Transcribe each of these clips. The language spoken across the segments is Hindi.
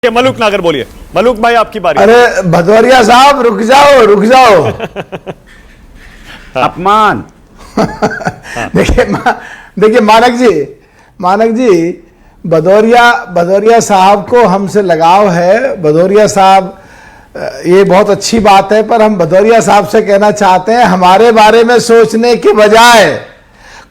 मलूक नागर बोलिए। मलूक भाई आपकी बारी। अरे भदौरिया साहब रुक जाओ रुक जाओ। अपमान। देखिए मानक जी भदौरिया साहब को हमसे लगाव है। भदौरिया साहब ये बहुत अच्छी बात है, पर हम भदौरिया साहब से कहना चाहते हैं हमारे बारे में सोचने के बजाय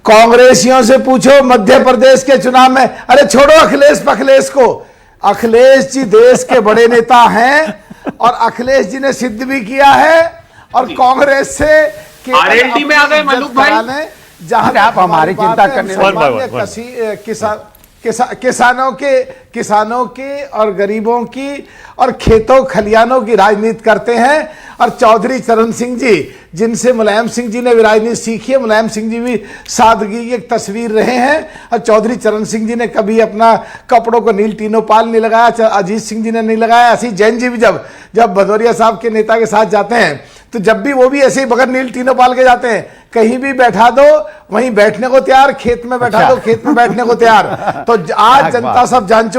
कांग्रेसियों से पूछो मध्य प्रदेश के चुनाव में। अरे छोड़ो अखिलेश पखलेश को, अखिलेश जी देश के बड़े नेता हैं और अखिलेश जी ने सिद्ध भी किया है। और कांग्रेस से आरएलडी में आ गए मलूक भाई, जहां आप हमारी चिंता करने किसानों की और गरीबों की और खेतों खलियानों की राजनीति करते हैं। और चौधरी चरण सिंह जी, जिनसे मुलायम सिंह जी ने भी राजनीति सीखी है, मुलायम सिंह जी भी सादगी की एक तस्वीर रहे हैं। और चौधरी चरण सिंह जी ने कभी अपना कपड़ों को नील टीनोपाल नहीं लगाया, अजीत सिंह जी ने नहीं लगाया। ऐसी जैन जी भी जब भदौरिया साहब के नेता के साथ जाते हैं तो जब भी वो भी ऐसे ही बगैर नील टीनोपाल के जाते हैं। कहीं भी बैठा दो वहीं बैठने को तैयार, खेत में बैठा दो खेत में बैठने को तैयार। तो आज जनता सब जान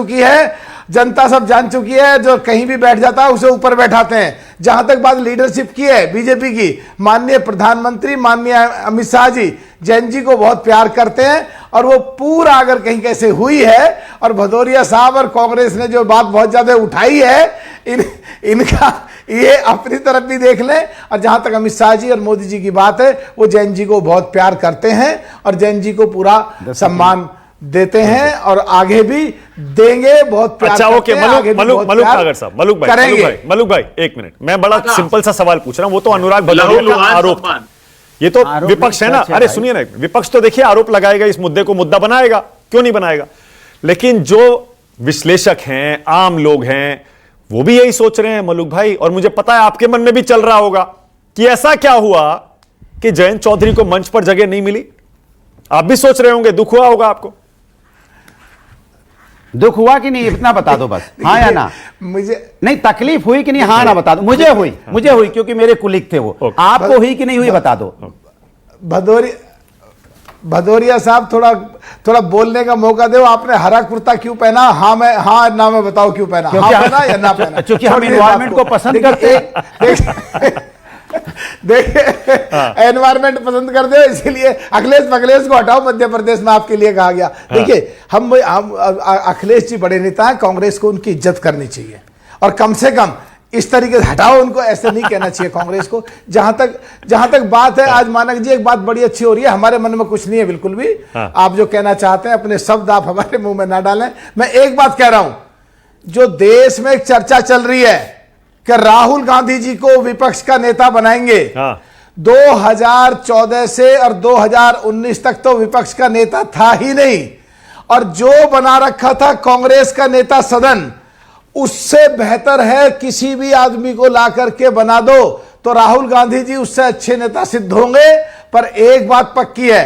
चुकी है, जो कहीं भी बैठ जाता है उसे ऊपर बैठाते हैं। जहां तक बात लीडरशिप की है बीजेपी की, माननीय प्रधानमंत्री माननीय अमित शाह जी जैन जी को बहुत प्यार करते हैं। और वो पूरा अगर कहीं कैसे हुई है और भदौरिया साहब और कांग्रेस ने जो बात बहुत ज्यादा उठाई है इनका ये अपनी तरफ भी देख लें। और जहां तक अमित शाह जी और मोदी जी की बात है, वो जैन जी को बहुत प्यार करते हैं और जैन जी को पूरा सम्मान देते हैं और आगे भी देंगे। बहुत प्यार। अच्छा ओके मलूक नागर साहब, मलूक भाई एक मिनट, मैं बड़ा सिंपल सा सवाल पूछ रहा हूं। वो तो अनुराग भदौरिया का आरोप, ये तो विपक्ष है ना। अरे सुनिए ना, विपक्ष तो देखिए आरोप लगाएगा, इस मुद्दे को मुद्दा बनाएगा, क्यों नहीं बनाएगा। लेकिन जो विश्लेषक हैं, आम लोग हैं, वो भी यही सोच रहे हैं मलूक भाई। और मुझे पता है आपके मन में भी चल रहा होगा कि ऐसा क्या हुआ कि जयंत चौधरी को मंच पर जगह नहीं मिली। आप भी सोच रहे होंगे, दुख हुआ होगा आपको। दुख हुआ कि नहीं इतना बता दो बस, हाँ या ना। मुझे नहीं तकलीफ हुई कि नहीं, हाँ ना बता दो। मुझे हुई क्योंकि मेरे कुलिक थे वो। आपको हुई कि नहीं हुई बता दो। भदौरिया साहब थोड़ा बोलने का मौका दो। आपने हरा कुर्ता क्यों पहना? हाँ ना मैं बताओ क्यों पहना, हाँ पहना या ना पहना? क्योंकि हम एनवायरमेंट को पसंद करते हैं। देखिए एनवायरमेंट पसंद करते हो, इसीलिए अखिलेश को हटाओ, मध्य प्रदेश में आपके लिए कहा गया। देखिए हम अखिलेश जी बड़े नेता हैं, कांग्रेस को उनकी इज्जत करनी चाहिए और कम से कम इस तरीके से हटाओ उनको, ऐसे नहीं कहना चाहिए कांग्रेस को। जहां तक बात है, आज मानक जी एक बात बड़ी अच्छी हो रही है, हमारे मन में कुछ नहीं है बिल्कुल भी। आप जो कहना चाहते हैं अपने शब्द आप हमारे मुंह में ना डालें। मैं एक बात कह रहा हूं, जो देश में एक चर्चा चल रही है कि राहुल गांधी जी को विपक्ष का नेता बनाएंगे। 2014 से और 2019 तक तो विपक्ष का नेता था ही नहीं, और जो बना रखा था कांग्रेस का नेता सदन, उससे बेहतर है किसी भी आदमी को ला करके बना दो तो राहुल गांधी जी उससे अच्छे नेता सिद्ध होंगे। पर एक बात पक्की है,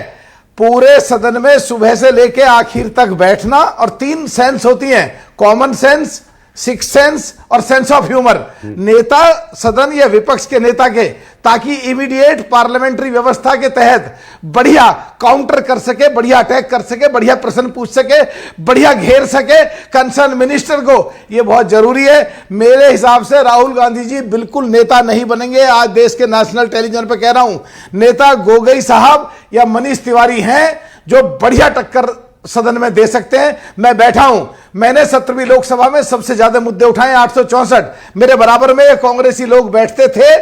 पूरे सदन में सुबह से लेके आखिर तक बैठना, और 3 सेंस होती हैं, कॉमन सेंस, सिक्स सेंस और सेंस ऑफ ह्यूमर, नेता सदन या विपक्ष के नेता के, ताकि इमीडिएट पार्लियामेंट्री व्यवस्था के तहत बढ़िया काउंटर कर सके, बढ़िया अटैक कर सके, बढ़िया प्रश्न पूछ सके, बढ़िया घेर सके कंसर्न मिनिस्टर को। यह बहुत जरूरी है। मेरे हिसाब से राहुल गांधी जी बिल्कुल नेता नहीं बनेंगे। आज देश के नेशनल टेलीविजन पर कह रहा हूं, नेता गोगोई साहब या मनीष तिवारी हैं जो बढ़िया टक्कर सदन में दे सकते हैं। मैं बैठा हूं, मैंने 17वीं लोकसभा में सबसे ज्यादा मुद्दे उठाए, 864। मेरे बराबर में कांग्रेसी लोग बैठते थे,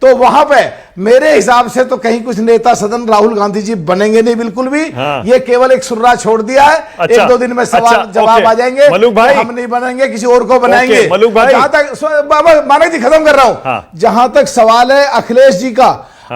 तो वहां पे मेरे हिसाब से तो कहीं कुछ नेता सदन राहुल गांधी जी बनेंगे नहीं बिल्कुल भी। ये केवल एक सुर्रा छोड़ दिया है। अच्छा, 1-2 दिन में सवाल जवाब आ जाएंगे। मलूक भाई, हम नहीं बनेंगे, किसी और को बनाएंगे। मलूक भाई, जहां तक मानक जी खत्म कर रहा हूं, जहां तक सवाल है अखिलेश जी का,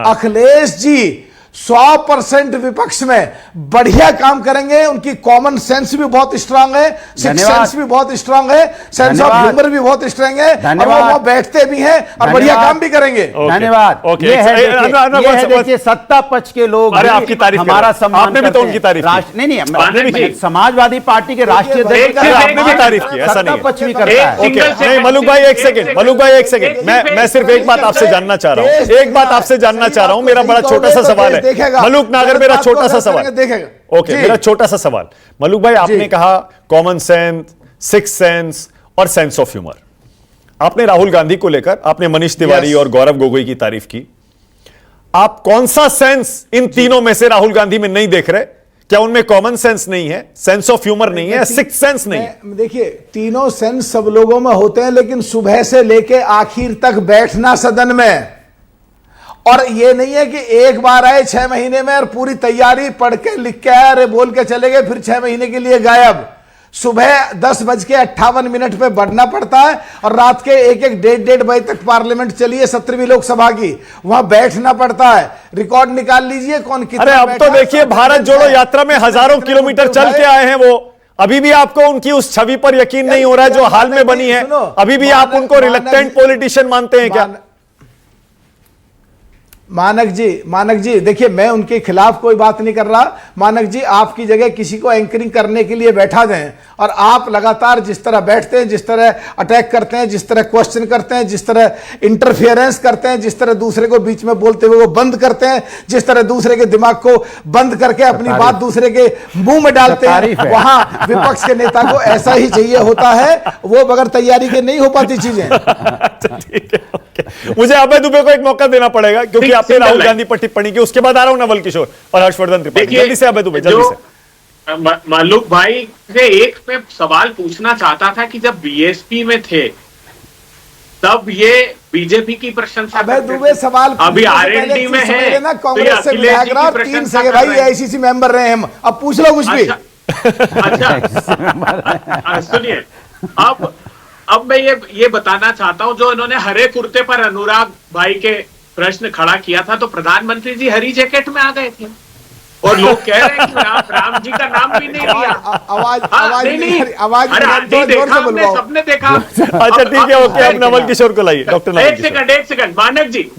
अखिलेश जी 100% विपक्ष में बढ़िया काम करेंगे। उनकी कॉमन सेंस भी बहुत स्ट्रांग है, सिक्स सेंस भी बहुत स्ट्रांग है, सेंस ऑफ ह्यूमर भी बहुत स्ट्रांग है, और वो बैठते भी हैं और बढ़िया काम भी करेंगे। धन्यवाद। ये है देखिए सत्ता पक्ष के लोग आपकी तारीफ, हमारा सम्मान, आपने भी तो उनकी तारीफ नहीं, समाजवादी पार्टी के राष्ट्रीय आपने भी तारीफ की, ऐसा नहीं पक्ष भी करता है। मलूक भाई एक सेकंड, मैं सिर्फ एक बात आपसे जानना चाह रहा हूं, मेरा बड़ा छोटा सा सवाल है। मलूक नागर, मेरा छोटा सा सवाल, मेरा छोटा सा सवाल। मलूक भाई, आपने कहा कॉमन सेंस, सिक्स सेंस और सेंस ऑफ ह्यूमर। आपने राहुल गांधी को लेकर आपने मनीष तिवारी Yes. और गौरव गोगोई की तारीफ की। आप कौन सा सेंस इन तीनों में से राहुल गांधी में नहीं देख रहे? क्या उनमें कॉमन सेंस नहीं है, सेंस ऑफ ह्यूमर नहीं है, सिक्स सेंस नहीं है? देखिए, तीनों सेंस सब लोगों में होते हैं, लेकिन सुबह से लेके आखिर तक बैठना सदन में, और ये नहीं है कि एक बार आए 6 महीने में और पूरी तैयारी पढ़ के लिख के आए, अरे बोल के चले गए, फिर 6 महीने के लिए गायब। सुबह 10:58 पे बढ़ना पड़ता है और रात के 1-1, 1:30 बजे तक पार्लियामेंट चली है, 17वीं लोकसभा की, वहां बैठना पड़ता है। रिकॉर्ड निकाल लीजिए कौन कितना अरे अब तो बैठा। देखिए, भारत जोड़ो यात्रा में हजारों किलोमीटर चल के आए हैं वो, अभी भी आपको उनकी उस छवि पर यकीन नहीं हो रहा है जो हाल में बनी है? अभी भी आप उनको रिलक्टेंट पॉलिटिशियन मानते हैं क्या? मानक जी देखिए, मैं उनके खिलाफ कोई बात नहीं कर रहा। मानक जी, आपकी जगह किसी को एंकरिंग करने के लिए बैठा दें, और आप लगातार जिस तरह बैठते हैं, जिस तरह अटैक करते हैं, जिस तरह क्वेश्चन करते हैं, जिस तरह इंटरफियरेंस करते हैं, जिस तरह दूसरे को बीच में बोलते हुए वो बंद करते हैं, जिस तरह दूसरे के दिमाग को बंद करके अपनी बात दूसरे के मुंह में डालते हैं, वहां विपक्ष के नेता को ऐसा ही चाहिए होता है। वो बगैर तैयारी के नहीं हो पाती चीजें। ठीक है, ओके। मुझे अभय दुबे को एक मौका देना पड़ेगा, क्योंकि आपने राहुल गांधी पर टिप्पणी की। उसके बाद आ रहा हूं नवल किशोर और हर्षवर्धन त्रिपाठी। जल्दी से अभय दुबे, जल्दी से। मल्लुक भाई से एक मैं सवाल पूछना चाहता था कि जब बीएसपी में थे तब ये बीजेपी की प्रशंसा अभय दुबे सवाल अभी आरएनडी में है ना, तो ये कांग्रेस से अखिलेश जी विधायक की 3 प्रशंसा से कर भाई रहे हैं। आईसीसी मेंबर रहे हम, अब पूछ लो कुछ भी। अच्छा सुनिए, अब मैं ये बताना चाहता हूं, जो इन्होंने हरे कुर्ते पर अनुराग भाई के प्रश्न खड़ा किया था, तो प्रधानमंत्री जी हरी जैकेट में आ गए थे और लोग कह रहे हैं कि राम जी का नाम भी नहीं लिया। आवाज अरे आंटी देखा हमने, सबने देखा। अच्छा ठीक है, ओके। अब नवल किशोर को लाइए, डॉक्टर नवल किशोर। एक सेकंड मानक जी,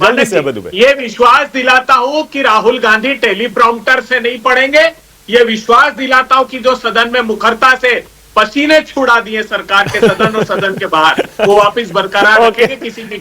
ये विश्वास दिलाता हूं कि राहुल गांधी टेलीप्रॉम्प्टर से नहीं पढ़ेंगे। ये विश्वास दिलाता हूं कि जो सदन में मुखरता से पसीने छुड़ा दिए सरकार के सदन और सदन के बाहर, वो वापस बरकरार रखेंगे, किसी की